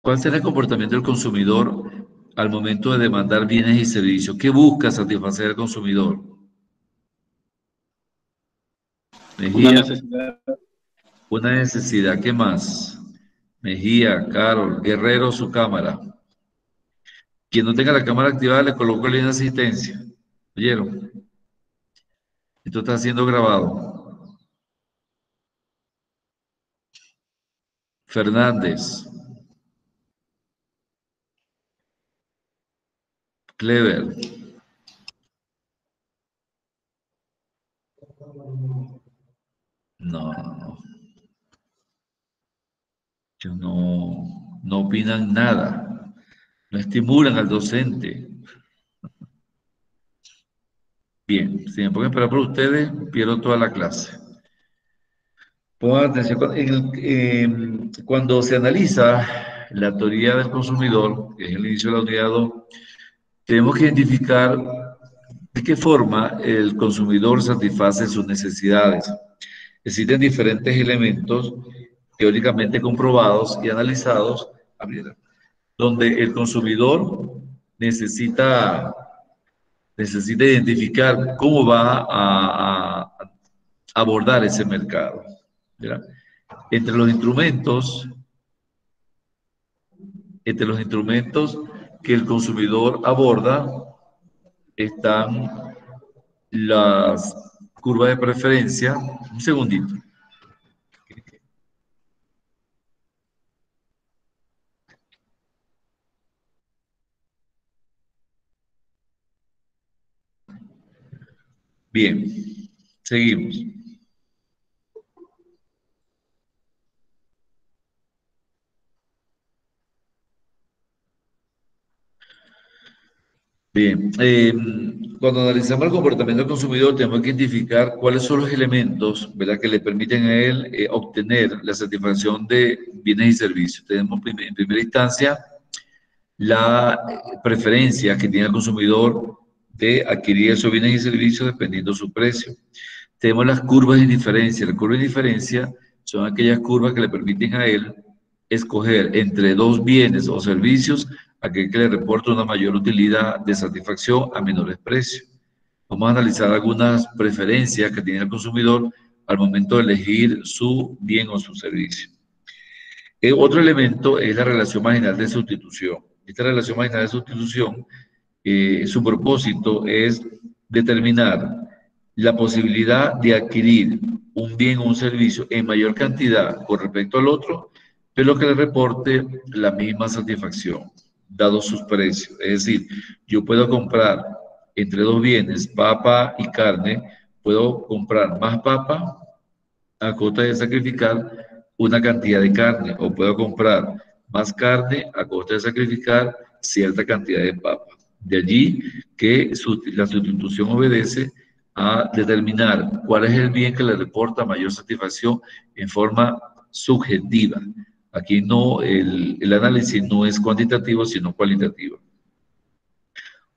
¿Cuál será el comportamiento del consumidor al momento de demandar bienes y servicios? ¿Qué busca satisfacer el consumidor? Una Mejía, necesidad. una necesidad. ¿Qué más? Mejía, Carol, Guerrero, su cámara. Quien no tenga la cámara activada, le coloco el link de asistencia. ¿Oyeron? Esto está siendo grabado. Fernández. Clever. No, no, no. Ellos no opinan nada. No estimulan al docente. Bien, si me pongo a esperar por ustedes, pierdo toda la clase. Pongan atención, cuando se analiza la teoría del consumidor, que es el inicio de la unidad 2, tenemos que identificar de qué forma el consumidor satisface sus necesidades. Existen diferentes elementos teóricamente comprobados y analizados, donde el consumidor necesita identificar cómo va a abordar ese mercado. ¿Verdad? Entre los instrumentos, que el consumidor aborda están las curvas de preferencia. Un segundito. Bien, seguimos. Bien, cuando analizamos el comportamiento del consumidor, tenemos que identificar cuáles son los elementos, ¿verdad?, que le permiten a él obtener la satisfacción de bienes y servicios. Tenemos en primera instancia la preferencia que tiene el consumidor de adquirir esos bienes y servicios dependiendo de su precio. Tenemos las curvas de diferencia. Las curvas de diferencia son aquellas curvas que le permiten a él escoger entre dos bienes o servicios aquel que le reporta una mayor utilidad de satisfacción a menores precios. Vamos a analizar algunas preferencias que tiene el consumidor al momento de elegir su bien o su servicio. Otro elemento es la relación marginal de sustitución. Esta relación marginal de sustitución, su propósito es determinar la posibilidad de adquirir un bien o un servicio en mayor cantidad con respecto al otro, pero que le reporte la misma satisfacción, dado sus precios. Es decir, yo puedo comprar entre dos bienes, papa y carne, puedo comprar más papa a costa de sacrificar una cantidad de carne, o puedo comprar más carne a costa de sacrificar cierta cantidad de papa. De allí que la sustitución obedece a determinar cuál es el bien que le reporta mayor satisfacción en forma subjetiva. Aquí no, el análisis no es cuantitativo, sino cualitativo.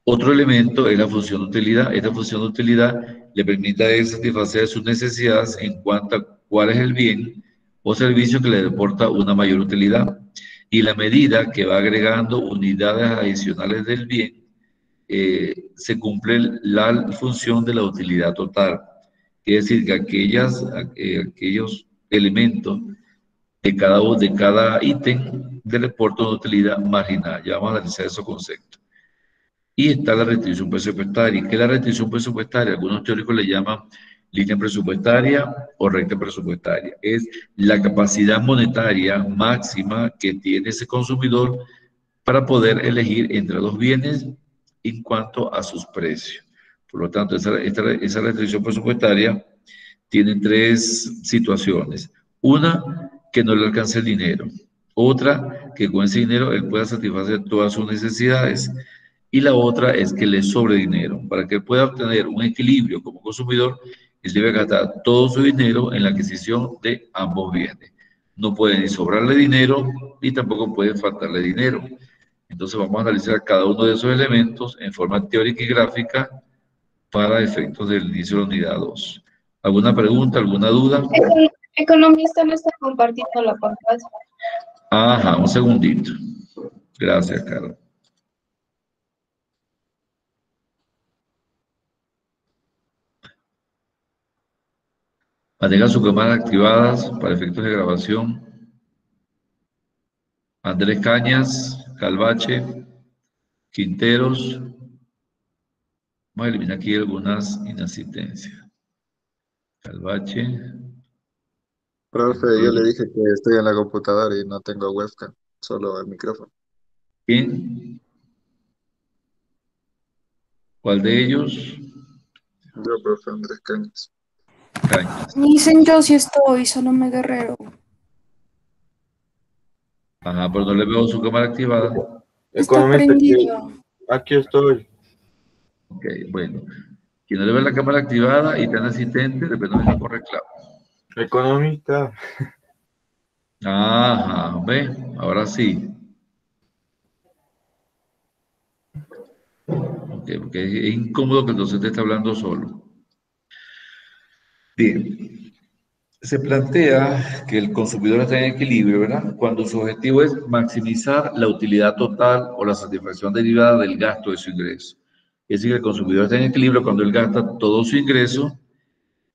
Otro elemento es la función de utilidad. Esta función de utilidad le permite a él satisfacer sus necesidades en cuanto a cuál es el bien o servicio que le reporta una mayor utilidad. Y la medida que va agregando unidades adicionales del bien, se cumple la función de la utilidad total. Es decir, que aquellos elementos de cada ítem le reportan una utilidad marginal. Ya vamos a analizar esos conceptos. Y está la restricción presupuestaria. ¿Qué es la restricción presupuestaria? Algunos teóricos le llaman línea presupuestaria o recta presupuestaria. Es la capacidad monetaria máxima que tiene ese consumidor para poder elegir entre dos bienes en cuanto a sus precios. Por lo tanto, esa restricción presupuestaria tiene tres situaciones. Una, que no le alcance el dinero. Otra, que con ese dinero él pueda satisfacer todas sus necesidades. Y la otra es que le sobre dinero. Para que él pueda obtener un equilibrio como consumidor, él debe gastar todo su dinero en la adquisición de ambos bienes. No puede ni sobrarle dinero, ni tampoco puede faltarle dinero. Entonces vamos a analizar cada uno de esos elementos en forma teórica y gráfica para efectos del inicio de la unidad 2. ¿Alguna pregunta, alguna duda? El economista no está compartiendo la pantalla. Ajá, un segundito. Gracias, Carlos. Mantenga sus cámaras activadas para efectos de grabación. Andrés Cañas, Calvache, Quinteros. Vamos a eliminar aquí algunas inasistencias. Calvache. Profe, yo le Quinteros. dije que estoy en la computadora y no tengo webcam, solo el micrófono. ¿Quién? ¿Cuál de ellos? Yo, profe Andrés Cañas. Cañas. Dicen yo sí estoy, solo me Guerrero. Ajá, pero no le veo su cámara activada. Está Economista, prendido. aquí estoy. Ok, bueno. Quien no le ve la cámara activada y está en asistente, después no venga con reclamo. Economista. Ajá, ve, ahora sí. Ok, porque es incómodo que el docente esté hablando solo. Bien, se plantea que el consumidor está en equilibrio, ¿verdad? Cuando su objetivo es maximizar la utilidad total o la satisfacción derivada del gasto de su ingreso. Es decir, que el consumidor está en equilibrio cuando él gasta todo su ingreso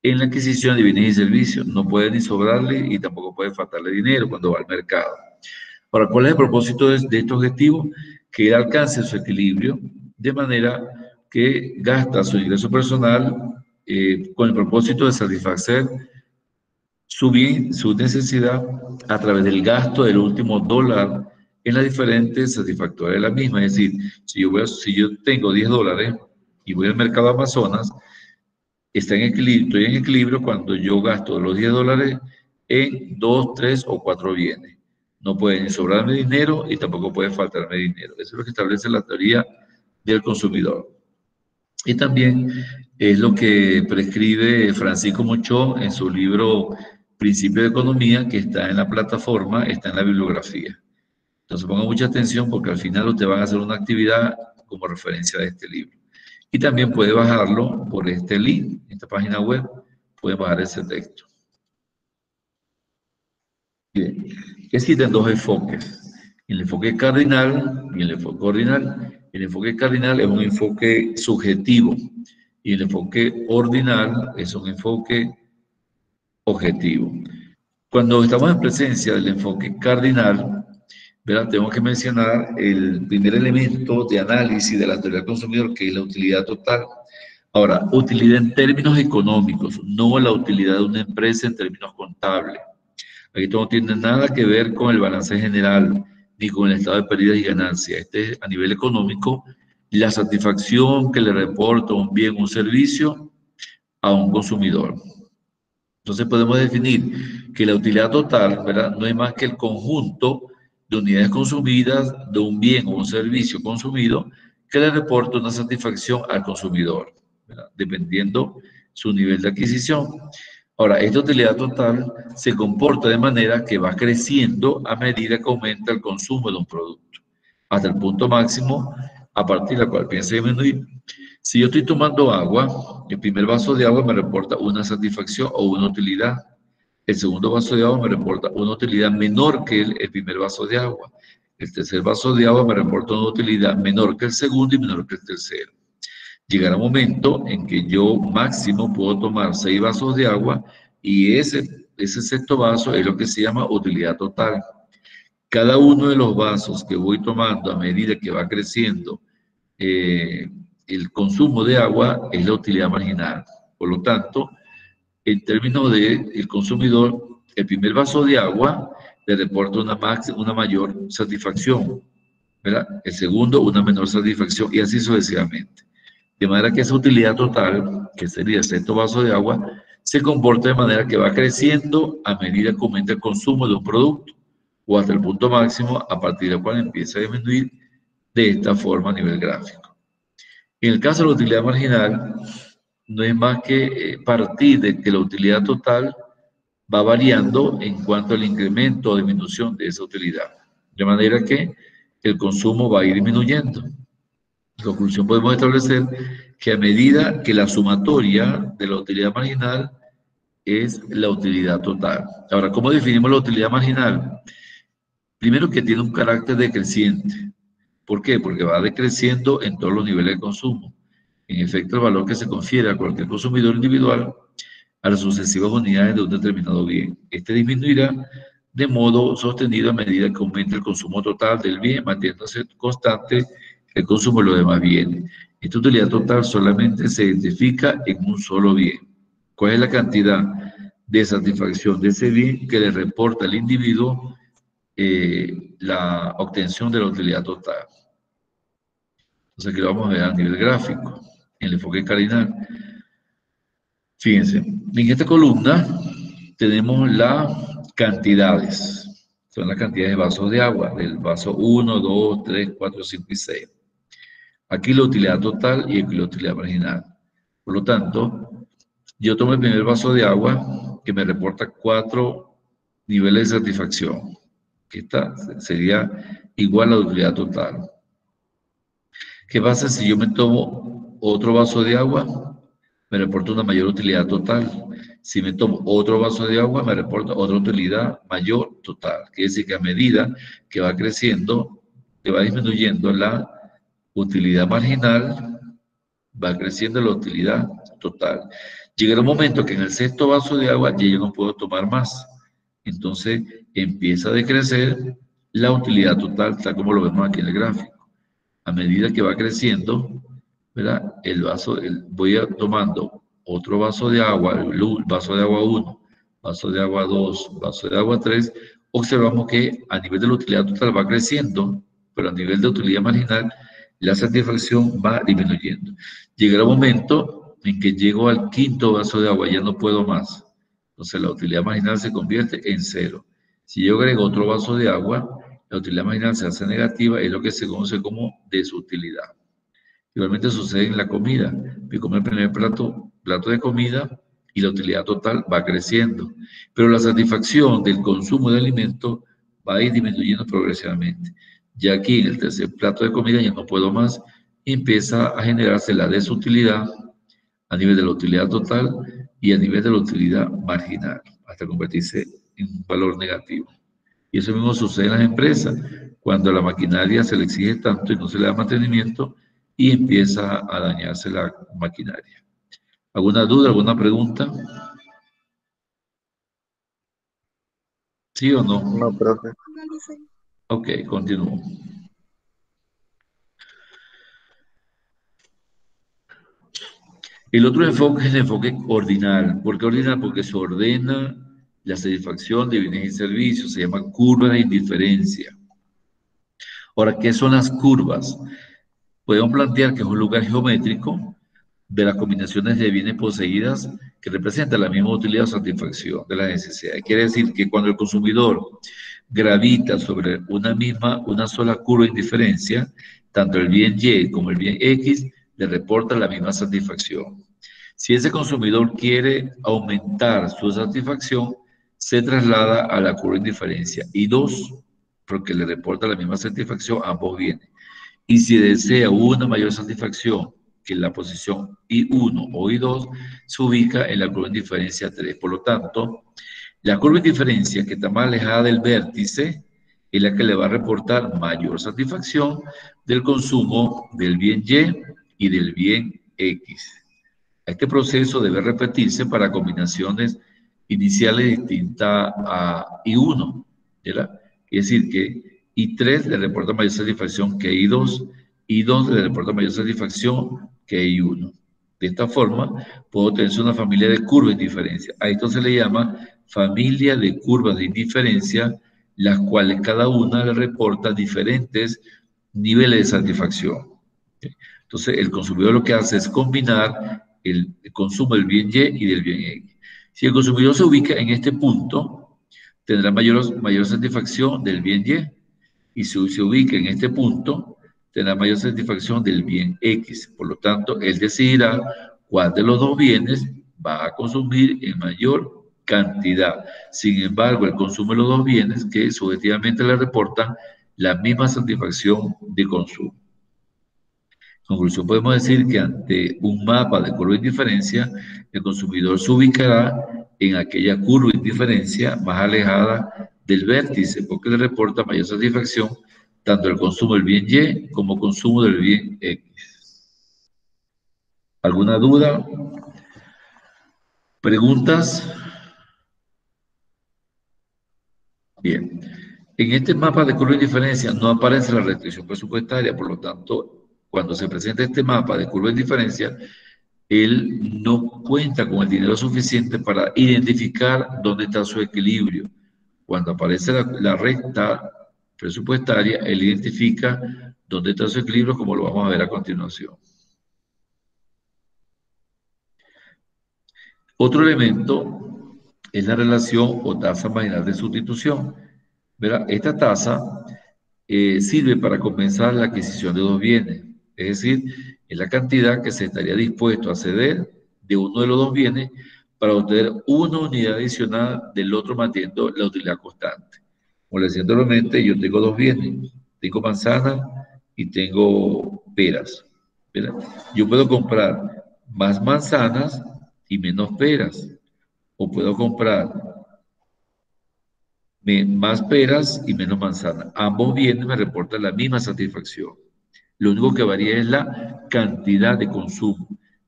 en la adquisición de bienes y servicios. No puede ni sobrarle y tampoco puede faltarle dinero cuando va al mercado. Ahora, ¿cuál es el propósito de este objetivo? Que él alcance su equilibrio de manera que gasta su ingreso personal con el propósito de satisfacer su bien, su necesidad a través del gasto del último dólar en las diferentes satisfactorias de la misma. Es decir, si yo tengo $10 y voy al mercado Amazonas, estoy en equilibrio cuando yo gasto los $10 en 2, 3 o 4 bienes. No puede ni sobrarme dinero y tampoco puede faltarme dinero. Eso es lo que establece la teoría del consumidor. Y también es lo que prescribe Francisco Mucho en su libro Principio de Economía, que está en la plataforma, está en la bibliografía. Entonces pongan mucha atención porque al final ustedes van a hacer una actividad como referencia de este libro. Y también puede bajarlo por este link, esta página web, pueden bajar ese texto. Bien, existen dos enfoques, el enfoque cardinal y el enfoque ordinal. El enfoque cardinal es un enfoque subjetivo y el enfoque ordinal es un enfoque objetivo. Cuando estamos en presencia del enfoque cardinal, ¿verdad? Tengo que mencionar el primer elemento de análisis de la teoría del consumidor, que es la utilidad total. Ahora, utilidad en términos económicos, no la utilidad de una empresa en términos contables. Aquí esto no tiene nada que ver con el balance general, ni con el estado de pérdidas y ganancias. Este es a nivel económico, la satisfacción que le reporta un bien o un servicio a un consumidor. Entonces podemos definir que la utilidad total, ¿verdad? No es más que el conjunto de unidades consumidas de un bien o un servicio consumido que le reporta una satisfacción al consumidor, ¿verdad? Dependiendo su nivel de adquisición. Ahora, esta utilidad total se comporta de manera que va creciendo a medida que aumenta el consumo de un producto, hasta el punto máximo a partir del cual piensa disminuir. Si yo estoy tomando agua, el primer vaso de agua me reporta una satisfacción o una utilidad. El segundo vaso de agua me reporta una utilidad menor que el primer vaso de agua. El tercer vaso de agua me reporta una utilidad menor que el segundo y menor que el tercero. Llegará un momento en que yo máximo puedo tomar 6 vasos de agua y ese sexto vaso es lo que se llama utilidad total. Cada uno de los vasos que voy tomando a medida que va creciendo el consumo de agua es la utilidad marginal. Por lo tanto, en términos del consumidor, el primer vaso de agua le reporta una mayor satisfacción, ¿verdad? El segundo, una menor satisfacción y así sucesivamente. De manera que esa utilidad total, que sería el sexto vaso de agua, se comporta de manera que va creciendo a medida que aumenta el consumo de un producto o hasta el punto máximo a partir del cual empieza a disminuir de esta forma a nivel gráfico. En el caso de la utilidad marginal, no es más que partir de que la utilidad total va variando en cuanto al incremento o disminución de esa utilidad. De manera que el consumo va a ir disminuyendo. En conclusión, podemos establecer que a medida que la sumatoria de la utilidad marginal es la utilidad total. Ahora, ¿cómo definimos la utilidad marginal? Primero que tiene un carácter decreciente. ¿Por qué? Porque va decreciendo en todos los niveles de consumo. En efecto, el valor que se confiere a cualquier consumidor individual a las sucesivas unidades de un determinado bien. Este disminuirá de modo sostenido a medida que aumente el consumo total del bien, manteniéndose constante el consumo de los demás bienes. Esta utilidad total solamente se identifica en un solo bien. ¿Cuál es la cantidad de satisfacción de ese bien que le reporta al individuo la obtención de la utilidad total? Entonces aquí lo vamos a ver a nivel gráfico, en el enfoque cardinal. Fíjense, en esta columna tenemos las cantidades. Son las cantidades de vasos de agua, del vaso 1, 2, 3, 4, 5 y 6. Aquí la utilidad total y aquí la utilidad marginal. Por lo tanto, yo tomo el primer vaso de agua que me reporta 4 niveles de satisfacción. Esta sería igual a la utilidad total. ¿Qué pasa si yo me tomo otro vaso de agua? Me reporta una mayor utilidad total. Si me tomo otro vaso de agua, me reporta otra utilidad mayor total. Quiere decir que a medida que va creciendo, que va disminuyendo la utilidad marginal, va creciendo la utilidad total. Llega un momento que en el sexto vaso de agua ya yo no puedo tomar más. Entonces empieza a decrecer la utilidad total, tal como lo vemos aquí en el gráfico. A medida que va creciendo, ¿verdad? Voy tomando otro vaso de agua, el vaso de agua 1, vaso de agua 2, vaso de agua 3, observamos que a nivel de la utilidad total va creciendo, pero a nivel de utilidad marginal la satisfacción va disminuyendo. Llegará un momento en que llego al quinto vaso de agua, ya no puedo más. Entonces la utilidad marginal se convierte en 0. Si yo agrego otro vaso de agua, la utilidad marginal se hace negativa, es lo que se conoce como desutilidad. Igualmente sucede en la comida. Me como el primer plato de comida y la utilidad total va creciendo. Pero la satisfacción del consumo de alimentos va a ir disminuyendo progresivamente. Ya aquí en el tercer plato de comida ya no puedo más y empieza a generarse la desutilidad a nivel de la utilidad total y a nivel de la utilidad marginal, hasta convertirse en un valor negativo. Y eso mismo sucede en las empresas, cuando a la maquinaria se le exige tanto y no se le da mantenimiento y empieza a dañarse la maquinaria. ¿Alguna duda, alguna pregunta? ¿Sí o no? No, profe. Ok, continúo. El otro enfoque es el enfoque ordinal. ¿Por qué ordinal? Porque se ordena la satisfacción de bienes y servicios. Se llama curva de indiferencia. Ahora, ¿qué son las curvas? Podemos plantear que es un lugar geométrico de las combinaciones de bienes poseídas que representan la misma utilidad o satisfacción de las necesidades. Quiere decir que cuando el consumidor gravita sobre una sola curva de indiferencia, tanto el bien Y como el bien X le reportan la misma satisfacción. Si ese consumidor quiere aumentar su satisfacción, se traslada a la curva de indiferencia Y2, porque le reporta la misma satisfacción a ambos bienes. Y si desea una mayor satisfacción que la posición I1 o I2, se ubica en la curva de indiferencia 3. Por lo tanto, la curva de indiferencia que está más alejada del vértice es la que le va a reportar mayor satisfacción del consumo del bien Y del bien X. Este proceso debe repetirse para combinaciones iniciales distintas a I1, ¿verdad? Es decir, que I3 le reporta mayor satisfacción que I2, I2 le reporta mayor satisfacción que I1. De esta forma, puedo tener una familia de curvas de indiferencia. A esto se le llama familia de curvas de indiferencia, las cuales cada una le reporta diferentes niveles de satisfacción. Entonces, el consumidor lo que hace es combinar el consumo del bien Y y del bien X. Si el consumidor se ubica en este punto, tendrá mayor satisfacción del bien Y si se ubica en este punto, tendrá mayor satisfacción del bien X. Por lo tanto, él decidirá cuál de los dos bienes va a consumir en mayor cantidad. Sin embargo, el consumo de los dos bienes que subjetivamente le reportan la misma satisfacción de consumo. En conclusión, podemos decir que ante un mapa de curva de indiferencia, el consumidor se ubicará en aquella curva de indiferencia más alejada del vértice, porque le reporta mayor satisfacción tanto el consumo del bien Y como consumo del bien X. ¿Alguna duda? ¿Preguntas? Bien. En este mapa de curva de diferencia no aparece la restricción presupuestaria, por lo tanto, cuando se presenta este mapa de curva de diferencia, él no cuenta con el dinero suficiente para identificar dónde está su equilibrio. Cuando aparece la recta presupuestaria, él identifica dónde está su equilibrio, como lo vamos a ver a continuación. Otro elemento es la relación o tasa marginal de sustitución. ¿Verdad? Esta tasa sirve para compensar la adquisición de dos bienes, es decir, es la cantidad que se estaría dispuesto a ceder de uno de los dos bienes para obtener una unidad adicional del otro manteniendo la utilidad constante. Como le decía anteriormente, yo tengo dos bienes, tengo manzanas y tengo peras. ¿Verdad? Yo puedo comprar más manzanas y menos peras, o puedo comprar más peras y menos manzanas. Ambos bienes me reportan la misma satisfacción. Lo único que varía es la cantidad de consumo,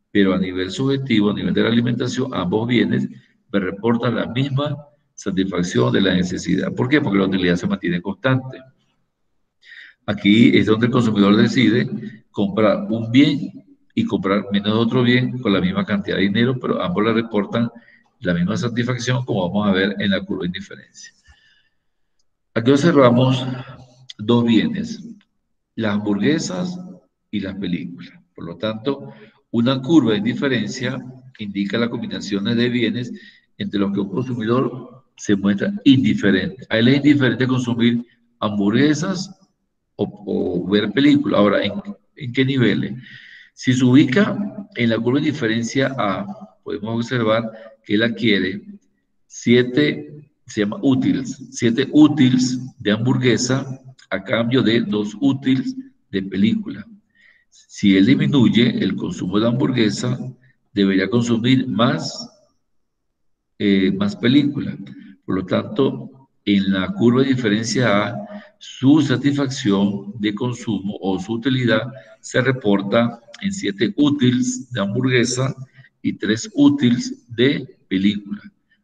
pero a nivel subjetivo, a nivel de la alimentación, ambos bienes me reportan la misma satisfacción de la necesidad. ¿Por qué? Porque la utilidad se mantiene constante. Aquí es donde el consumidor decide comprar un bien y comprar menos otro bien con la misma cantidad de dinero, pero ambos le reportan la misma satisfacción, como vamos a ver en la curva de indiferencia. Aquí observamos dos bienes, las hamburguesas y las películas. Por lo tanto, una curva de indiferencia indica las combinaciones de bienes entre los que un consumidor se muestra indiferente. A él es indiferente consumir hamburguesas o ver películas. Ahora, ¿en qué niveles? Si se ubica en la curva de diferencia A, podemos observar que él adquiere 7, se llama útiles, 7 útiles de hamburguesa a cambio de 2 útiles de película. Si él disminuye el consumo de hamburguesa, debería consumir más película. Por lo tanto, en la curva de diferencia A, su satisfacción de consumo o su utilidad se reporta en 7 útiles de hamburguesa y 3 útiles de película.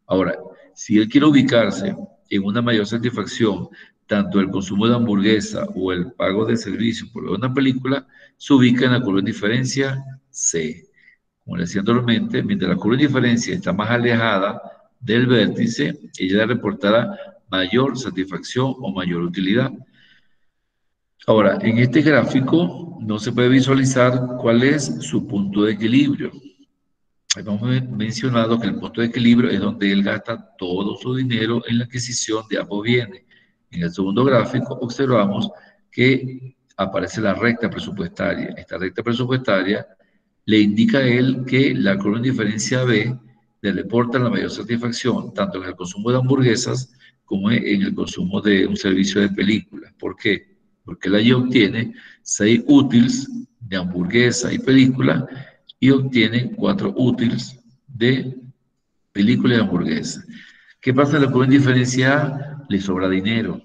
Ahora, si él quiere ubicarse en una mayor satisfacción, tanto el consumo de hamburguesa o el pago de servicio por ver una película, se ubica en la curva de diferencia C. Como le decía anteriormente, mientras la curva de diferencia está más alejada del vértice, ella le reportará mayor satisfacción o mayor utilidad. Ahora, en este gráfico no se puede visualizar cuál es su punto de equilibrio. Hemos mencionado que el punto de equilibrio es donde él gasta todo su dinero en la adquisición de ambos bienes. En el segundo gráfico observamos que aparece la recta presupuestaria. Esta recta presupuestaria le indica a él que la curva de diferencia B le reporta la mayor satisfacción, tanto en el consumo de hamburguesas como en el consumo de un servicio de películas. ¿Por qué? Porque él allí obtiene 6 útiles de hamburguesa y película y obtiene 4 útiles de película y hamburguesa. ¿Qué pasa en la curva de diferencia A? Le sobra dinero.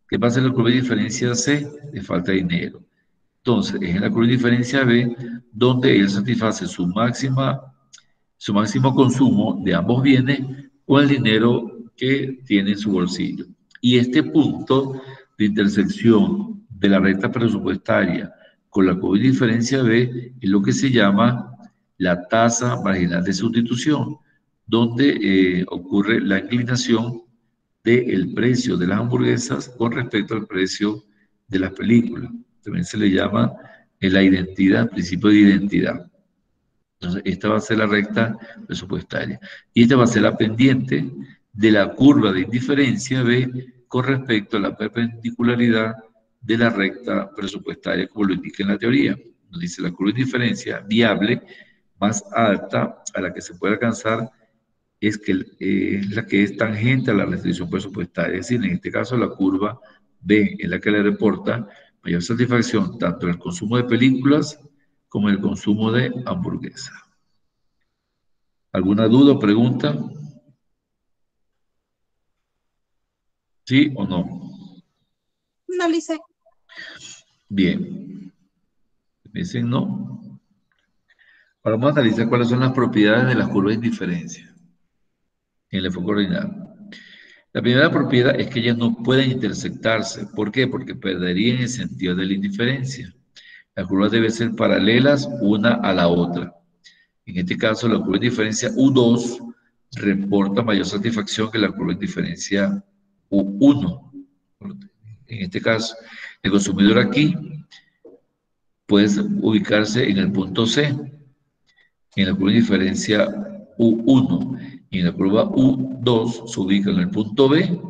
¿Qué pasa en la curva de diferencia C? Le falta dinero. Entonces, es en la curva de diferencia B donde él satisface su máximo consumo de ambos bienes con el dinero que tiene en su bolsillo. Y este punto de intersección de la recta presupuestaria con la curva de diferencia B es lo que se llama la tasa marginal de sustitución, donde ocurre la inclinación del precio de las hamburguesas con respecto al precio de las películas. También se le llama la identidad, principio de identidad. Entonces, esta va a ser la recta presupuestaria. Y esta va a ser la pendiente de la curva de indiferencia B con respecto a la perpendicularidad de la recta presupuestaria, como lo indica en la teoría. Nos dice la curva de indiferencia viable más alta a la que se puede alcanzar es la que es tangente a la restricción presupuestaria. Es decir, en este caso la curva B es la que le reporta mayor satisfacción tanto en el consumo de películas como en el consumo de hamburguesa. ¿Alguna duda o pregunta? ¿Sí o no? No lo hice. Bien. Me dicen no. Ahora vamos a analizar cuáles son las propiedades de las curvas de indiferencia en el enfoque ordinario. La primera propiedad es que ellas no pueden intersectarse. ¿Por qué? Porque perderían el sentido de la indiferencia. Las curvas deben ser paralelas una a la otra. En este caso, la curva de indiferencia U2 reporta mayor satisfacción que la curva de indiferencia U1. En este caso, el consumidor aquí puede ubicarse en el punto C, en la curva de diferencia U1, y en la curva U2 se ubica en el punto B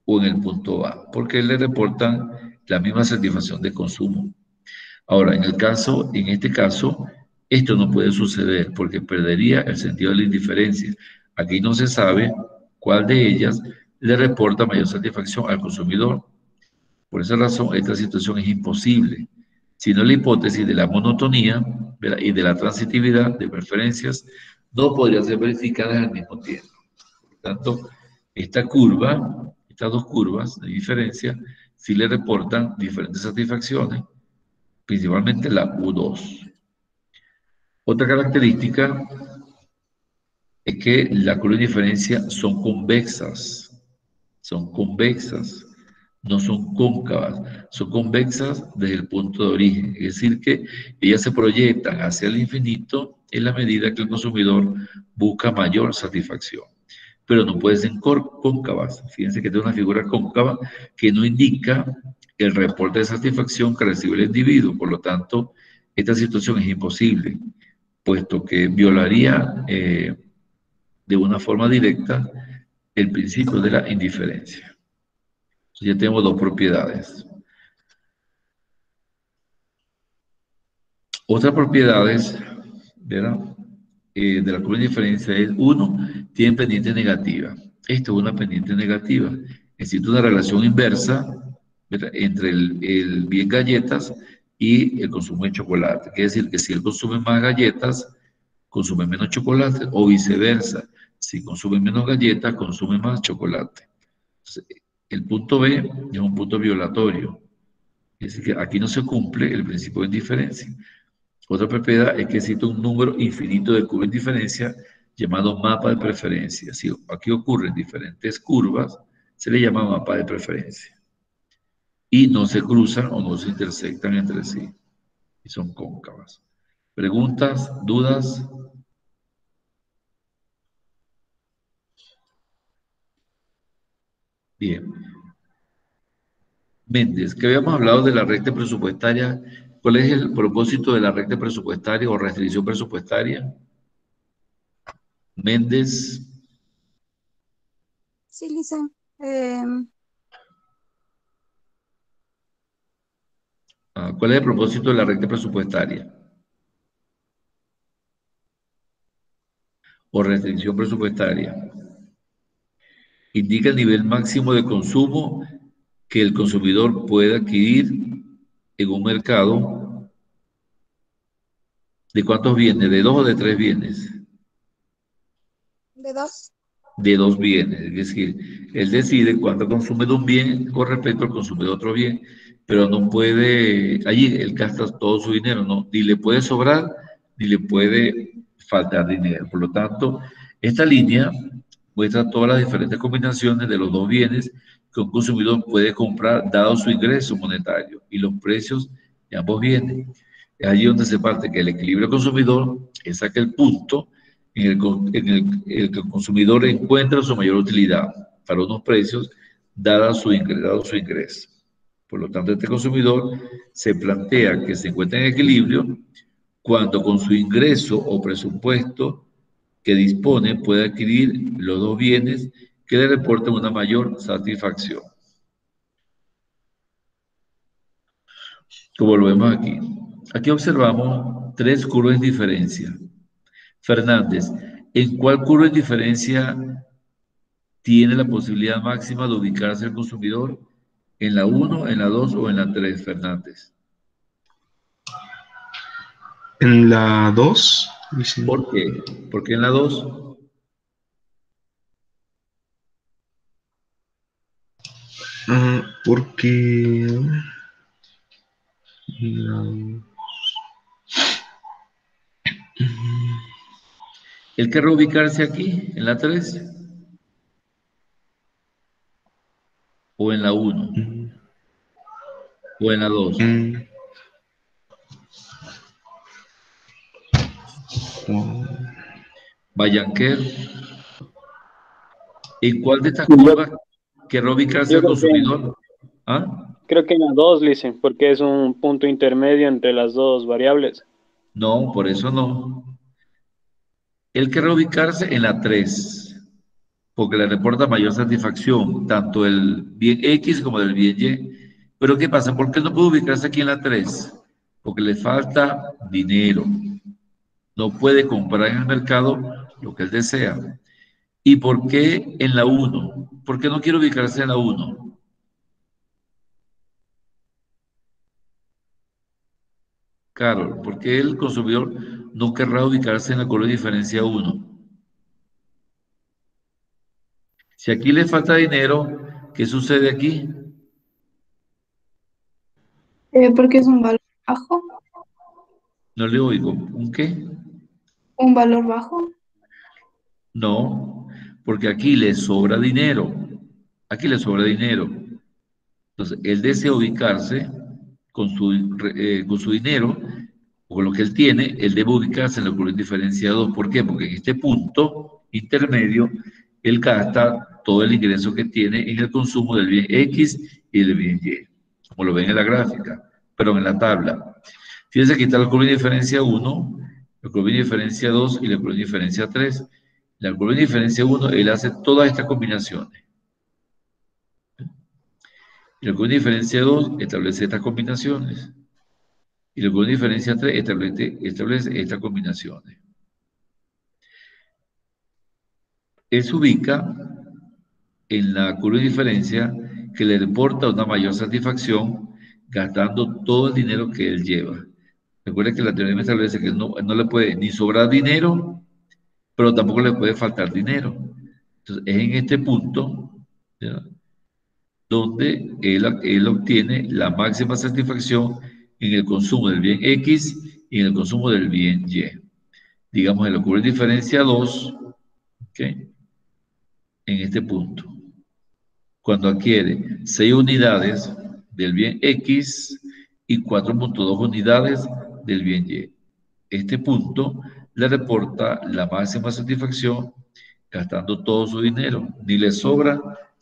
o en el punto A, porque le reportan la misma satisfacción de consumo. Ahora, en este caso, esto no puede suceder porque perdería el sentido de la indiferencia. Aquí no se sabe cuál de ellas le reporta mayor satisfacción al consumidor. Por esa razón, esta situación es imposible. Si no, la hipótesis de la monotonía, ¿verdad?, y de la transitividad de preferencias no podrían ser verificadas al mismo tiempo. Por tanto, esta curva, estas dos curvas de diferencia, sí le reportan diferentes satisfacciones, principalmente la U2. Otra característica es que las curvas de diferencia son convexas, no son cóncavas, son convexas desde el punto de origen, es decir, que ellas se proyectan hacia el infinito en la medida que el consumidor busca mayor satisfacción, pero no pueden ser cóncavas. Fíjense que tiene una figura cóncava que no indica el reporte de satisfacción que recibe el individuo, por lo tanto, esta situación es imposible, puesto que violaría de una forma directa el principio de la indiferencia. Entonces ya tenemos dos propiedades. Otras propiedades, ¿verdad?, de la curva de diferencia es, uno, tiene pendiente negativa. Esto es una pendiente negativa. Existe una relación inversa, ¿verdad?, entre el bien galletas y el consumo de chocolate. Quiere decir que si él consume más galletas, consume menos chocolate, o viceversa. Si consume menos galletas, consume más chocolate. Entonces, el punto B es un punto violatorio. Es decir, que aquí no se cumple el principio de indiferencia. Otra propiedad es que existe un número infinito de curvas de diferencia llamado mapa de preferencia. Si aquí ocurren diferentes curvas, se le llama mapa de preferencia. Y no se cruzan o no se intersectan entre sí. Y son cóncavas. ¿Preguntas? ¿Dudas? Bien. Méndez, que habíamos hablado de la recta presupuestaria. ¿Cuál es el propósito de la recta presupuestaria o restricción presupuestaria? Méndez, Sí, Lisa. ¿cuál es el propósito de la recta presupuestaria o restricción presupuestaria? Indica el nivel máximo de consumo que el consumidor puede adquirir en un mercado. ¿De cuántos bienes? ¿De dos o de tres bienes? De dos. De dos bienes. Es decir, él decide cuánto consume de un bien con respecto al consumo de otro bien, pero no puede, allí él gasta todo su dinero, no, ni le puede sobrar, ni le puede faltar dinero. Por lo tanto, esta línea muestra todas las diferentes combinaciones de los dos bienes que un consumidor puede comprar dado su ingreso monetario y los precios de ambos bienes. Es allí donde se parte que el equilibrio consumidor es aquel punto en el que el consumidor encuentra su mayor utilidad para unos precios dado su ingreso. Por lo tanto, este consumidor se plantea que se encuentra en equilibrio cuando con su ingreso o presupuesto que dispone puede adquirir los dos bienes que le reporten una mayor satisfacción. Como lo vemos aquí. Aquí observamos tres curvas de diferencia. Fernández, ¿en cuál curva de diferencia tiene la posibilidad máxima de ubicarse el consumidor? ¿En la 1, en la 2 o en la 3, Fernández? En la 2, ¿Por qué? ¿Por qué en la 2? Porque la- ¿Él querrá ubicarse aquí, en la 3? ¿O en la 1? ¿O en la 2? Bayanquer, ¿en cuál de estas curvas querrá ubicarse Yo el consumidor? creo que en la 2, dicen, porque es un punto intermedio entre las dos variables. No, por eso no. Él querrá ubicarse en la 3, porque le reporta mayor satisfacción, tanto del bien X como del bien Y. Pero ¿qué pasa? ¿Por qué no puede ubicarse aquí en la 3? Porque le falta dinero. No puede comprar en el mercado lo que él desea. ¿Y por qué en la 1? ¿Por qué no quiere ubicarse en la 1? Carol, ¿por qué el consumidor no querrá ubicarse en la columna de diferencia 1? Si aquí le falta dinero, ¿qué sucede aquí? Porque es un valor bajo. No le oigo. ¿Un qué? Un valor bajo. No, porque aquí le sobra dinero. Aquí le sobra dinero. Entonces, él desea ubicarse con su dinero, o con lo que él tiene, él debe ubicarse en la columna diferencia 2. ¿Por qué? Porque en este punto intermedio, él gasta todo el ingreso que tiene en el consumo del bien X y del bien Y, como lo ven en la gráfica, pero en la tabla. Fíjense, aquí está la curva de diferencia 1, la curva de diferencia 2 y la curva de diferencia 3. La curva de diferencia 1, él hace todas estas combinaciones. Y la curva de diferencia 2 establece estas combinaciones. Y la curva de diferencia 3 establece estas combinaciones. Él se ubica en la curva de diferencia que le reporta una mayor satisfacción gastando todo el dinero que él lleva. Recuerda que la teoría establece que no le puede ni sobrar dinero, pero tampoco le puede faltar dinero. Entonces, es en este punto, ¿ya?, donde él obtiene la máxima satisfacción en el consumo del bien X y en el consumo del bien Y. Digamos, en la curva de diferencia 2, ¿okay?, en este punto, cuando adquiere 6 unidades del bien X y 4.2 unidades del bien Y. Este punto le reporta la máxima satisfacción gastando todo su dinero. Ni le sobra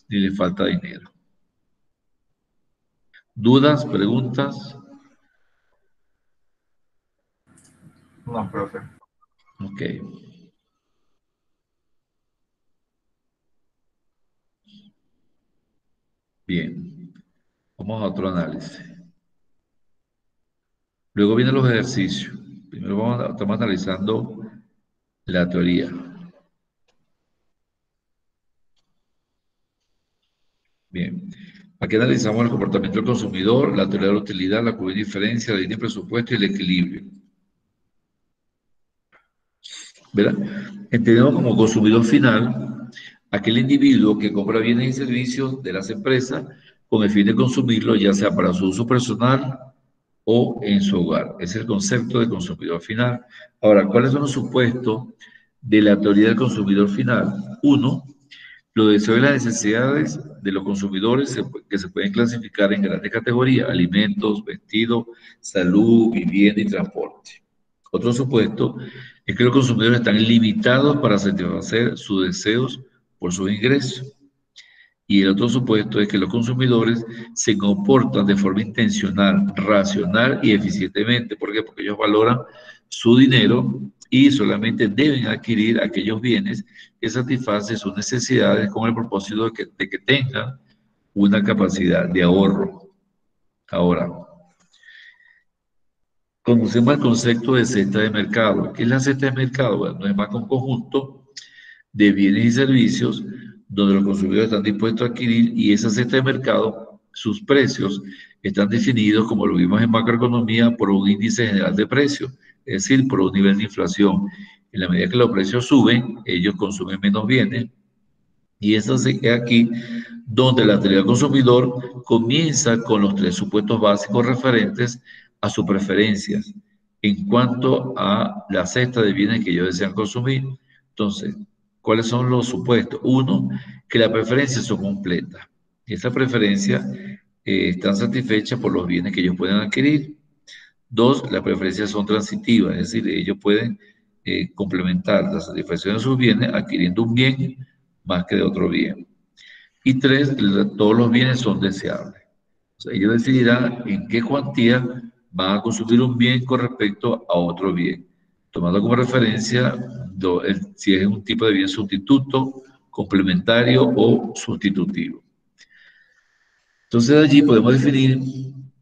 ni le falta dinero. ¿Dudas? ¿Preguntas? No, profe. Ok. Bien. Vamos a otro análisis. Luego vienen los ejercicios. Primero estamos analizando la teoría. Bien. Aquí analizamos el comportamiento del consumidor, la teoría de la utilidad, la curva de diferencia, la línea de presupuesto y el equilibrio. ¿Verdad? Entendemos como consumidor final aquel individuo que compra bienes y servicios de las empresas con el fin de consumirlos, ya sea para su uso personal o en su hogar. Es el concepto de consumidor final. Ahora, ¿cuáles son los supuestos de la teoría del consumidor final? Uno, los deseos y las necesidades de los consumidores que se pueden clasificar en grandes categorías: alimentos, vestido, salud, vivienda y transporte. Otro supuesto es que los consumidores están limitados para satisfacer sus deseos por sus ingresos. Y el otro supuesto es que los consumidores se comportan de forma intencional, racional y eficientemente. ¿Por qué? Porque ellos valoran su dinero y solamente deben adquirir aquellos bienes que satisfacen sus necesidades con el propósito de que tengan una capacidad de ahorro. Ahora, conocemos el concepto de cesta de mercado. ¿Qué es la cesta de mercado? Bueno, no es más que un conjunto de bienes y servicios donde los consumidores están dispuestos a adquirir, y esa cesta de mercado, sus precios están definidos, como lo vimos en macroeconomía, por un índice general de precios, es decir, por un nivel de inflación. En la medida que los precios suben, ellos consumen menos bienes Y eso es aquí donde la teoría del consumidor comienza con los tres supuestos básicos referentes a sus preferencias en cuanto a la cesta de bienes que ellos desean consumir. Entonces, ¿cuáles son los supuestos? Uno, que las preferencias son completas. Estas preferencias están satisfechas por los bienes que ellos pueden adquirir. Dos, las preferencias son transitivas, es decir, ellos pueden complementar la satisfacción de sus bienes adquiriendo un bien más que de otro bien. Y tres, todos los bienes son deseables. O sea, ellos decidirán en qué cuantía van a consumir un bien con respecto a otro bien, tomando como referencia si es un tipo de bien sustituto, complementario o sustitutivo. Entonces, de allí podemos definir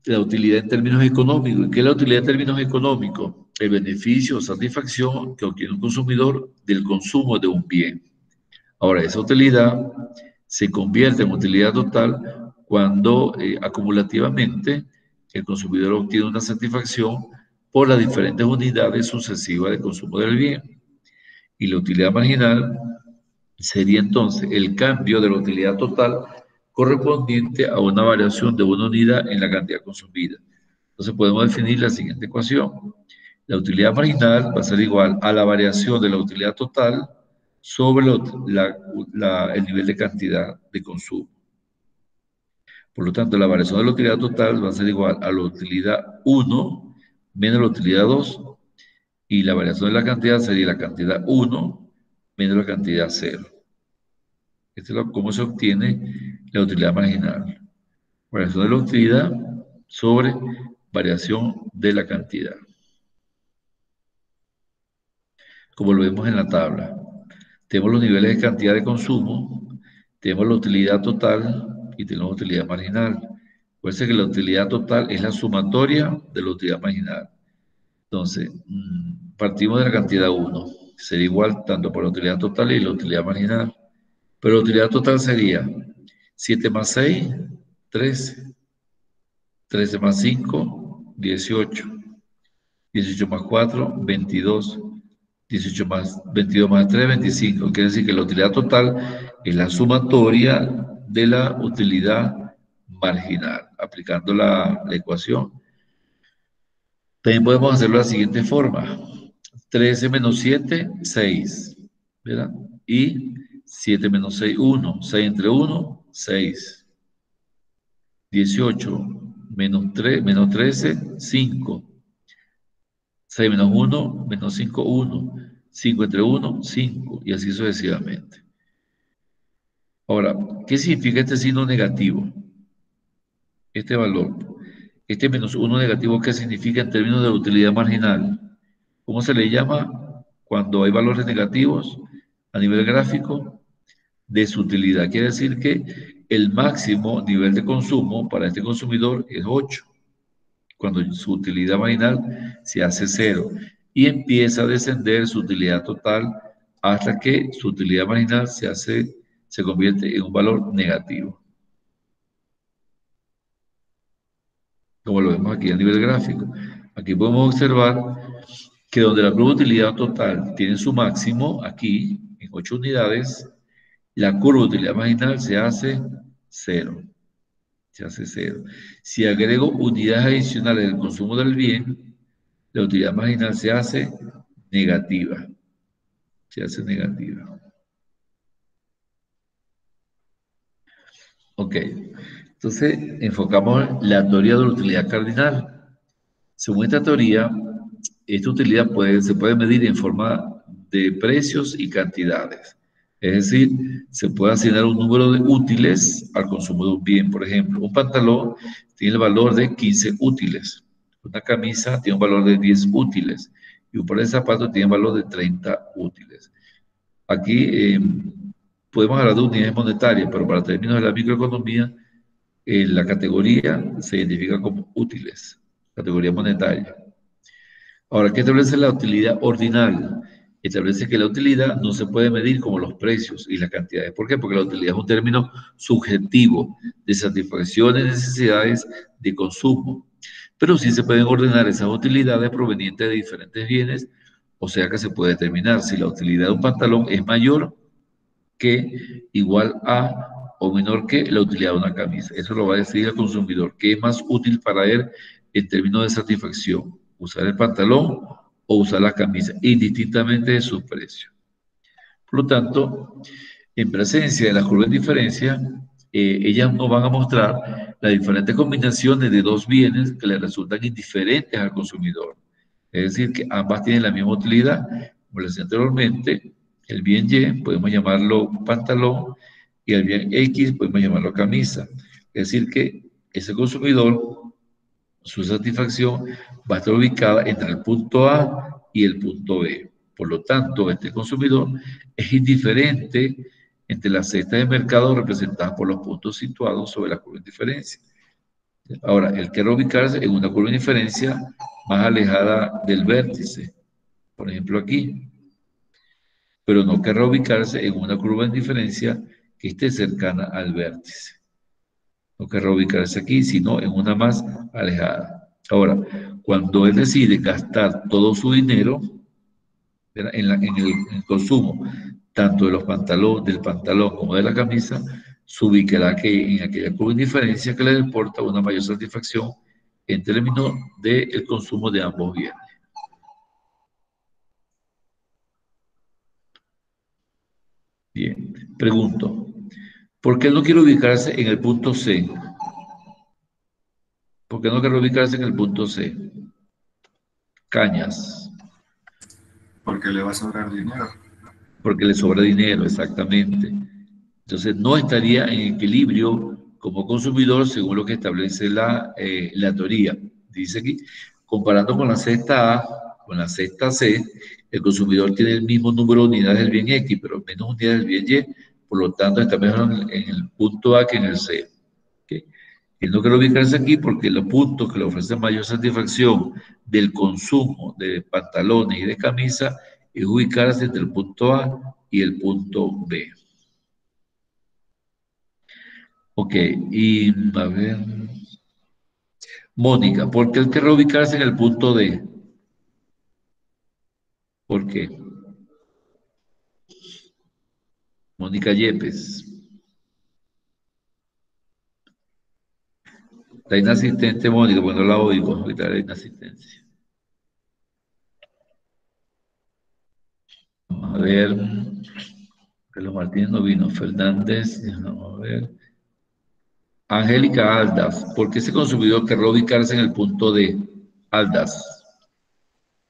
la utilidad en términos económicos. ¿Qué es la utilidad en términos económicos? El beneficio o satisfacción que obtiene un consumidor del consumo de un bien. Ahora, esa utilidad se convierte en utilidad total cuando acumulativamente el consumidor obtiene una satisfacción por las diferentes unidades sucesivas de consumo del bien. Y la utilidad marginal sería entonces el cambio de la utilidad total correspondiente a una variación de una unidad en la cantidad consumida. Entonces podemos definir la siguiente ecuación. La utilidad marginal va a ser igual a la variación de la utilidad total sobre el nivel de cantidad de consumo. Por lo tanto, la variación de la utilidad total va a ser igual a la utilidad 1 menos la utilidad 2, y la variación de la cantidad sería la cantidad 1 menos la cantidad 0. Esto es cómo se obtiene la utilidad marginal. Variación de la utilidad sobre variación de la cantidad. Como lo vemos en la tabla. Tenemos los niveles de cantidad de consumo, tenemos la utilidad total y tenemos la utilidad marginal. Puede ser que la utilidad total es la sumatoria de la utilidad marginal. Entonces, partimos de la cantidad 1. Sería igual tanto por la utilidad total y la utilidad marginal. Pero la utilidad total sería 7 más 6, 13. 13 más 5, 18. 18 más 4, 22. 18 más 22 más 3, 25. Quiere decir que la utilidad total es la sumatoria de la utilidad marginal. Aplicando la ecuación. También podemos hacerlo de la siguiente forma. 13 menos 7, 6. ¿Verdad? Y 7 menos 6, 1. 6 entre 1, 6. 18 menos 13, 5. 6 menos 1, menos 5, 1. 5 entre 1, 5. Y así sucesivamente. Ahora, ¿qué significa este signo negativo? Este valor. Este menos 1 negativo, ¿qué significa en términos de la utilidad marginal? ¿Cómo se le llama cuando hay valores negativos a nivel gráfico? Desutilidad. Quiere decir que el máximo nivel de consumo para este consumidor es 8. Cuando su utilidad marginal se hace 0 y empieza a descender su utilidad total hasta que su utilidad marginal se convierte en un valor negativo. Como lo vemos aquí a nivel gráfico. Aquí podemos observar que donde la curva de utilidad total tiene su máximo, aquí en 8 unidades, la curva de utilidad marginal se hace 0. Se hace 0. Si agrego unidades adicionales del consumo del bien, la utilidad marginal se hace negativa. Se hace negativa. Ok. Entonces, enfocamos la teoría de la utilidad cardinal. Según esta teoría, esta utilidad se puede medir en forma de precios y cantidades. Es decir, se puede asignar un número de útiles al consumo de un bien. Por ejemplo, un pantalón tiene el valor de 15 útiles. Una camisa tiene un valor de 10 útiles. Y un par de zapatos tiene un valor de 30 útiles. Aquí podemos hablar de unidades monetarias, pero para términos de la microeconomía, la categoría se identifica como útiles. Categoría monetaria. Ahora, ¿qué establece la utilidad ordinal? Establece que la utilidad no se puede medir como los precios y las cantidades. ¿Por qué? Porque la utilidad es un término subjetivo de satisfacción de necesidades de consumo. Pero sí se pueden ordenar esas utilidades provenientes de diferentes bienes, o sea que se puede determinar si la utilidad de un pantalón es mayor que igual a o menor que la utilidad de una camisa. Eso lo va a decidir el consumidor. ¿Qué es más útil para él en términos de satisfacción? ¿Usar el pantalón o usar la camisa? Indistintamente de su precio. Por lo tanto, en presencia de las curvas de diferencia, ellas nos van a mostrar las diferentes combinaciones de dos bienes que le resultan indiferentes al consumidor. Es decir, que ambas tienen la misma utilidad. Como les decía anteriormente, el bien Y podemos llamarlo pantalón y el bien X podemos llamarlo camisa. Es decir, que ese consumidor, su satisfacción va a estar ubicada entre el punto A y el punto B. Por lo tanto, este consumidor es indiferente entre las cestas de mercado representadas por los puntos situados sobre la curva de diferencia. Ahora, él quiere ubicarse en una curva de diferencia más alejada del vértice, por ejemplo aquí, pero no querrá ubicarse en una curva de diferencia que esté cercana al vértice. No querrá ubicarse aquí, sino en una más alejada. Ahora, cuando él decide gastar todo su dinero en el consumo, tanto de los pantalones, del pantalón como de la camisa, se ubicará que en aquella curva de diferencia que le deporta una mayor satisfacción en términos del consumo de ambos bienes. Bien, pregunto, ¿por qué no quiere ubicarse en el punto C? ¿Por qué no quiere ubicarse en el punto C? Cañas. Porque le va a sobrar dinero. Porque le sobra dinero, exactamente. Entonces, no estaría en equilibrio como consumidor según lo que establece la teoría. Dice aquí, comparando con la cesta A, con la cesta C, el consumidor tiene el mismo número de unidades del bien X, pero menos unidades del bien Y, por lo tanto, está mejor en el punto A que en el C. ¿Okay? Y no quiero ubicarse aquí porque los puntos que le ofrecen mayor satisfacción del consumo de pantalones y de camisa es ubicarse entre el punto A y el punto B. Ok, y a ver. Mónica, ¿por qué él querrá ubicarse en el punto D? ¿Por qué? Mónica Yepes. La inasistente Mónica, bueno, la oigo, ahorita la inasistencia. Vamos a ver. Carlos Martínez no vino. Fernández, vamos a ver. Angélica Aldas, ¿por qué ese consumidor querrá ubicarse en el punto D? Aldas.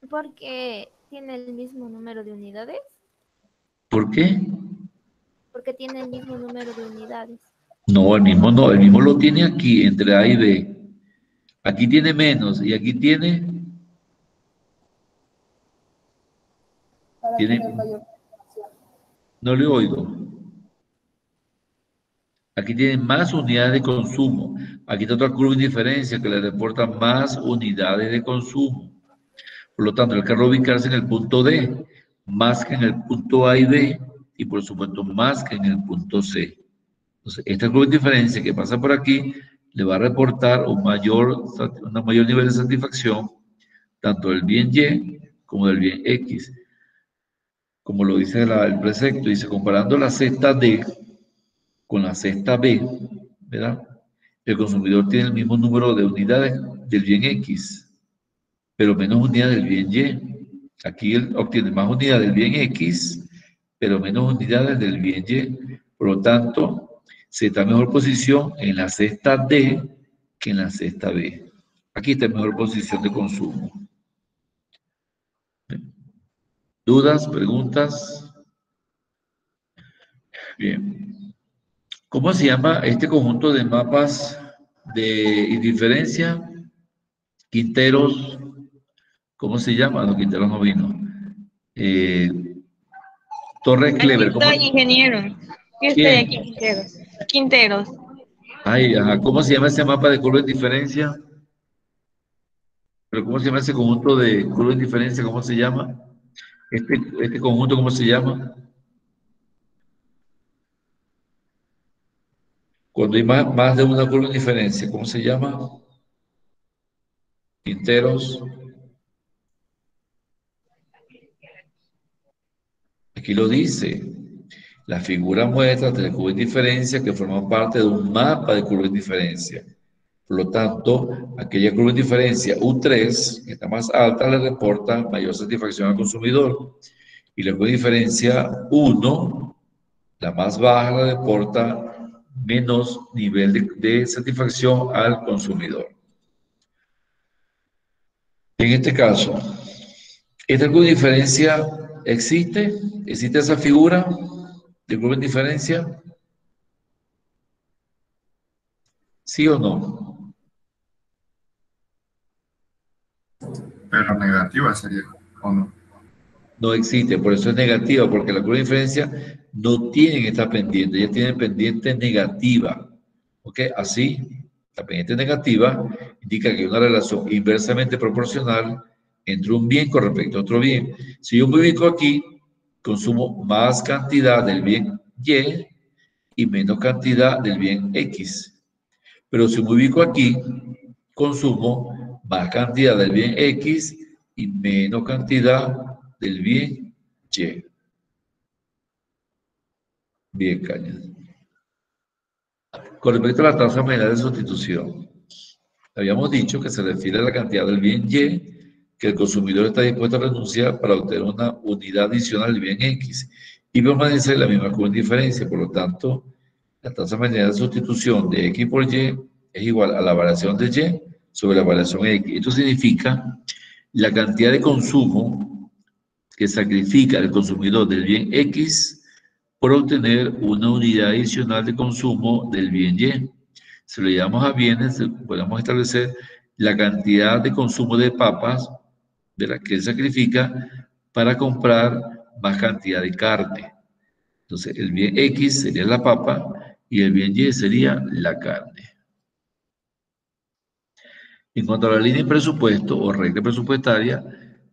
Porque tiene el mismo número de unidades. ¿Por qué? Porque tiene el mismo número de unidades. No, el mismo no, el mismo lo tiene aquí, entre A y B. Aquí tiene menos y aquí tiene... No le oigo. Aquí tiene más unidades de consumo. Aquí está otra curva de diferencia que le reporta más unidades de consumo. Por lo tanto, el carro ubicarse en el punto D, más que en el punto A y B, y por supuesto más que en el punto C. Entonces, esta curva de diferencia que pasa por aquí le va a reportar un mayor nivel de satisfacción, tanto del bien Y como del bien X. Como lo dice el precepto, dice, comparando la cesta D con la cesta B, ¿verdad? El consumidor tiene el mismo número de unidades del bien X, pero menos unidades del bien Y. Aquí él obtiene más unidades del bien X, pero menos unidades del bien Y. Por lo tanto, se está en mejor posición en la cesta D que en la cesta B. Aquí está en mejor posición de consumo. ¿Dudas? ¿Preguntas? Bien. ¿Cómo se llama este conjunto de mapas de indiferencia? Quinteros, ¿cómo se llama? No, Quinteros no vino. Torres Aquí Clever, ¿cómo? estoy, ingeniero. Yo estoy ¿Quién? aquí, Quinteros. Quinteros. Ay, ajá, ¿cómo se llama ese mapa de curva de diferencia? ¿Pero cómo se llama ese conjunto de curva de diferencia? ¿Cómo se llama? Este conjunto, ¿cómo se llama? Cuando hay más de una curva de diferencia, ¿cómo se llama? Quinteros. Aquí lo dice. La figura muestra tres curvas de indiferencia que forman parte de un mapa de curvas de indiferencia. Por lo tanto, aquella curva de indiferencia U3, que está más alta, le reporta mayor satisfacción al consumidor. Y la curva de diferencia 1, la más baja, le reporta menos nivel de satisfacción al consumidor. En este caso, ¿esta curva de diferencia existe? ¿Existe esa figura de curva de diferencia? ¿Sí o no? Pero negativa sería, ¿o no? No existe, por eso es negativa, porque la curva de diferencia no tiene esta pendiente, ya tiene pendiente negativa. ¿Ok? Así, la pendiente negativa indica que hay una relación inversamente proporcional entre un bien con respecto a otro bien. Si yo me ubico aquí, consumo más cantidad del bien Y y menos cantidad del bien X. Pero si me ubico aquí, consumo más cantidad del bien X y menos cantidad del bien Y. Bien, caña. Con respecto a la tasa marginal de sustitución, habíamos dicho que se refiere a la cantidad del bien Y que el consumidor está dispuesto a renunciar para obtener una unidad adicional del bien X y permanecer en la misma curva de diferencia. Por lo tanto, la tasa marginal de sustitución de X por Y es igual a la variación de Y sobre la variación X. Esto significa la cantidad de consumo que sacrifica el consumidor del bien X por obtener una unidad adicional de consumo del bien Y. Si lo llevamos a bienes, podemos establecer la cantidad de consumo de papas de la que él sacrifica para comprar más cantidad de carne. Entonces, el bien X sería la papa y el bien Y sería la carne. En cuanto a la línea de presupuesto o recta presupuestaria,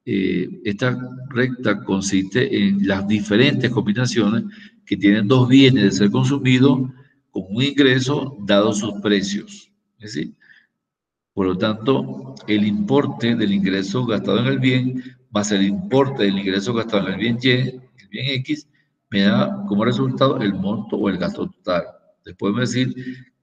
esta recta consiste en las diferentes combinaciones que tienen dos bienes de ser consumidos con un ingreso dado sus precios. ¿Es decir? Por lo tanto, el importe del ingreso gastado en el bien más el importe del ingreso gastado en el bien Y, el bien X, me da como resultado el monto o el gasto total. Después me decir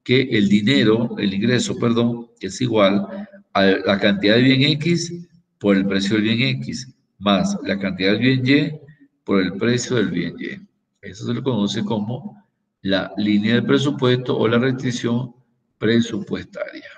que el dinero, el ingreso, perdón, es igual a la cantidad del bien X por el precio del bien X, más la cantidad del bien Y por el precio del bien Y. Eso se le conoce como la línea de presupuesto o la restricción presupuestaria.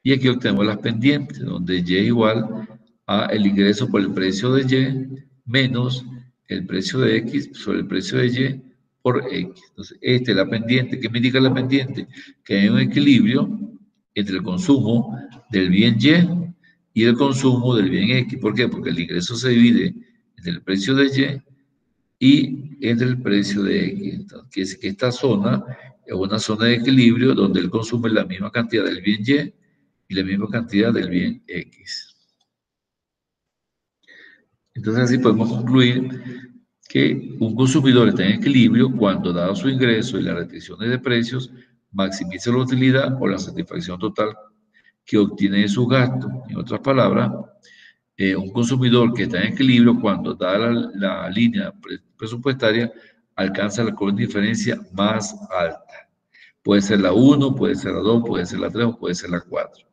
Y aquí obtenemos las pendientes, donde Y es igual a el ingreso por el precio de Y menos el precio de X sobre el precio de Y por X. Entonces, esta es la pendiente. ¿Qué me indica la pendiente? Que hay un equilibrio entre el consumo del bien Y el consumo del bien X. ¿Por qué? Porque el ingreso se divide entre el precio de Y entre el precio de X. Entonces, quiere decir que esta zona es una zona de equilibrio donde él consume la misma cantidad del bien y la misma cantidad del bien X. Entonces así podemos concluir que un consumidor está en equilibrio cuando, dado su ingreso y las restricciones de precios, maximiza la utilidad o la satisfacción total que obtiene de sus gastos. En otras palabras, un consumidor que está en equilibrio cuando, dada la línea presupuestaria, alcanza la curva de diferencia más alta. Puede ser la 1, puede ser la 2, puede ser la 3 o puede ser la 4.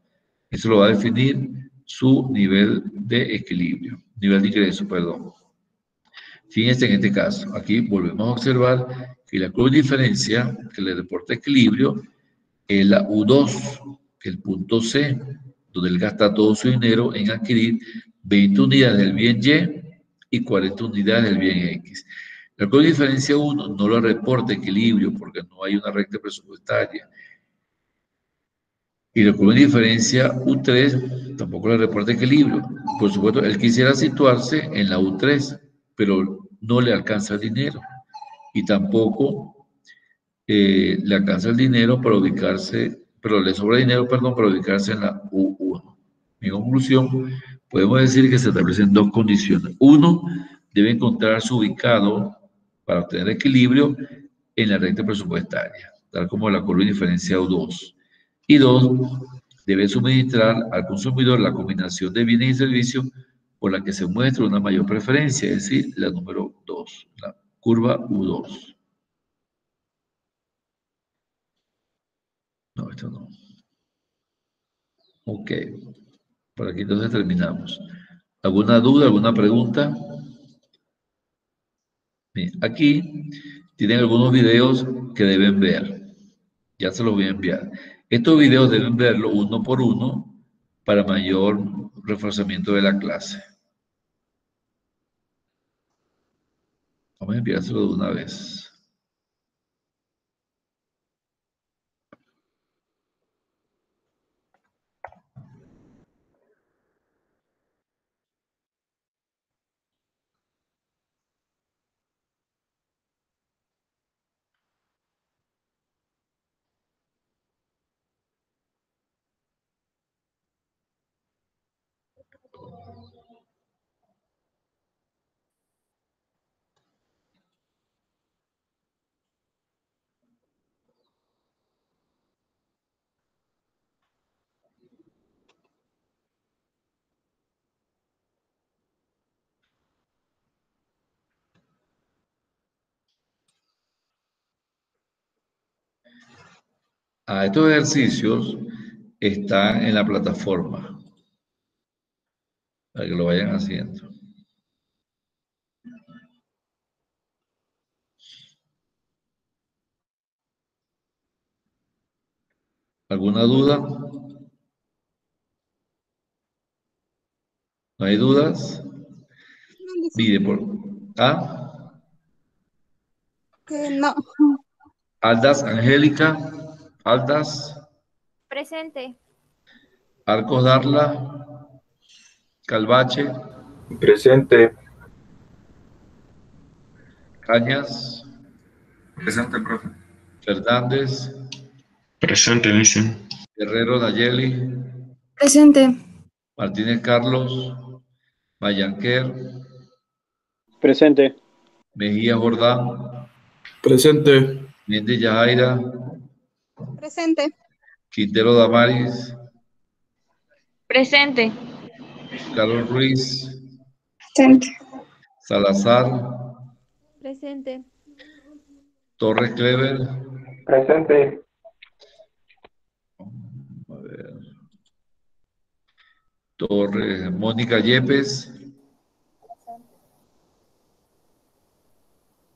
Eso lo va a definir su nivel de equilibrio, nivel de ingreso, perdón. Fíjense en este caso, aquí volvemos a observar que la curva de diferencia que le reporta equilibrio es la U2, que es el punto C, donde él gasta todo su dinero en adquirir 20 unidades del bien Y 40 unidades del bien X. La curva de diferencia 1 no lo reporta equilibrio porque no hay una recta presupuestaria. Y la curva de diferencia U3 tampoco le reporta equilibrio. Por supuesto, él quisiera situarse en la U3, pero no le alcanza el dinero. Y tampoco le alcanza el dinero para ubicarse, pero le sobra dinero, perdón, para ubicarse en la U1. En conclusión, podemos decir que se establecen dos condiciones. Uno, debe encontrarse ubicado para obtener equilibrio en la recta presupuestaria, tal como la curva de diferencia U2. Y dos, debe suministrar al consumidor la combinación de bienes y servicios por la que se muestra una mayor preferencia, es decir, la número 2, curva U2. No, esto no. Ok. Por aquí entonces terminamos. ¿Alguna duda, alguna pregunta? Bien, aquí tienen algunos videos que deben ver. Ya se los voy a enviar. Estos videos deben verlo uno por uno para mayor reforzamiento de la clase. Vamos a enviárselo de una vez. Estos ejercicios están en la plataforma para que lo vayan haciendo. ¿Alguna duda? ¿No hay dudas? No, Lice. Mire, No. Aldas, Angélica, Aldas, Presente. Arcos Darla, Calvache, Presente. Cañas, Presente, profe. Fernández, Presente, dice. Guerrero Nayeli, Presente. Martínez Carlos, Mayanquer, Presente. Mejía Jordán, Presente. Méndez Yajaira, Presente. Quintero Damaris, Presente. Carlos Ruiz, Presente. Salazar, Presente. Torres Clever, Presente. a ver, Torres, Mónica Yepes,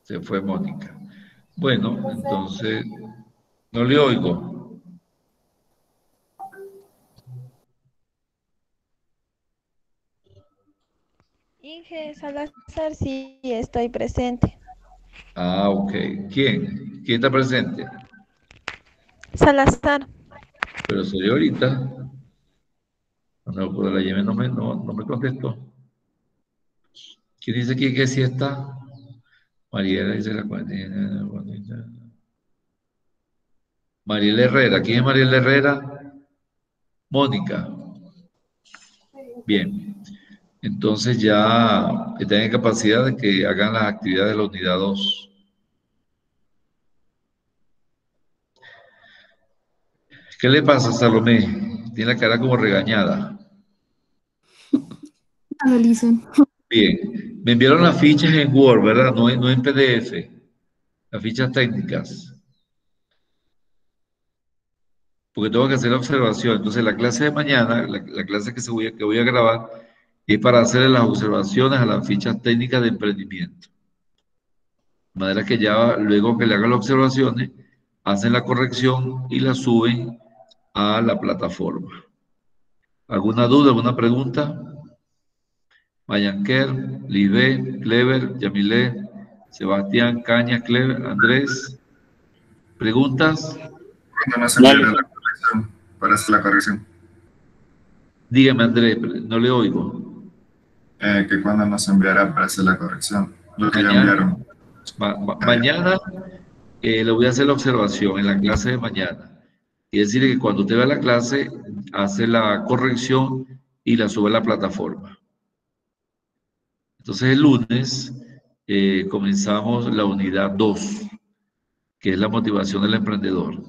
se fue Mónica. Bueno, entonces, no le oigo. Inge Salazar, sí, estoy presente. Ok. ¿Quién? ¿Quién está presente? Salazar, Pero soy ahorita. No, por la llave no me contestó. ¿Quién dice aquí que sí está? Mariela dice la cuarentena. Mariela Herrera. ¿Quién es Mariela Herrera? Mónica. Bien. Entonces ya están en capacidad de que hagan las actividades de la unidad 2. ¿Qué le pasa, Salomé? Tiene la cara como regañada. Analicen. Bien. Me enviaron las fichas en Word, ¿verdad? No en PDF. Las fichas técnicas. Porque tengo que hacer la observación. Entonces, la clase de mañana, la clase que voy a grabar, es para hacer las observaciones a las fichas técnicas de emprendimiento. De manera que ya luego que le hagan las observaciones, hacen la corrección y la suben a la plataforma. ¿Alguna duda, alguna pregunta? Mayanquer, Lisbeth, Clever, Yamilé, Sebastián, Caña, Clever, Andrés. ¿Preguntas? Cuando nos enviará la corrección para hacer la corrección. Dígame, Andrés, no le oigo. Que cuando nos enviará para hacer la corrección. Lo que ya Mañana, enviaron. mañana le voy a hacer la observación en la clase de mañana. Y decir que cuando usted vea la clase, hace la corrección y la sube a la plataforma. Entonces el lunes comenzamos la unidad 2, que es la motivación del emprendedor.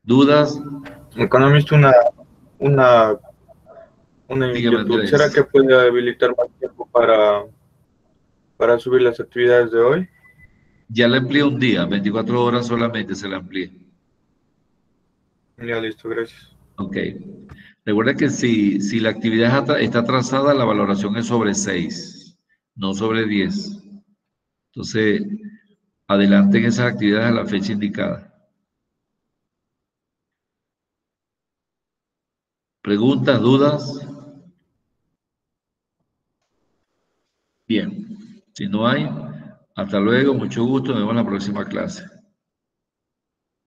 ¿Dudas? Economista, una Una Dígame, inquietud. Andrés. ¿Será que puede habilitar más tiempo para subir las actividades de hoy? Ya le amplié un día, 24 horas solamente se le amplié. Ya listo, gracias. Ok. Recuerda que si la actividad está atrasada, la valoración es sobre 6, no sobre 10. Entonces, adelanten esas actividades a la fecha indicada. ¿Preguntas, dudas? Bien. Si no hay, hasta luego, mucho gusto, nos vemos en la próxima clase.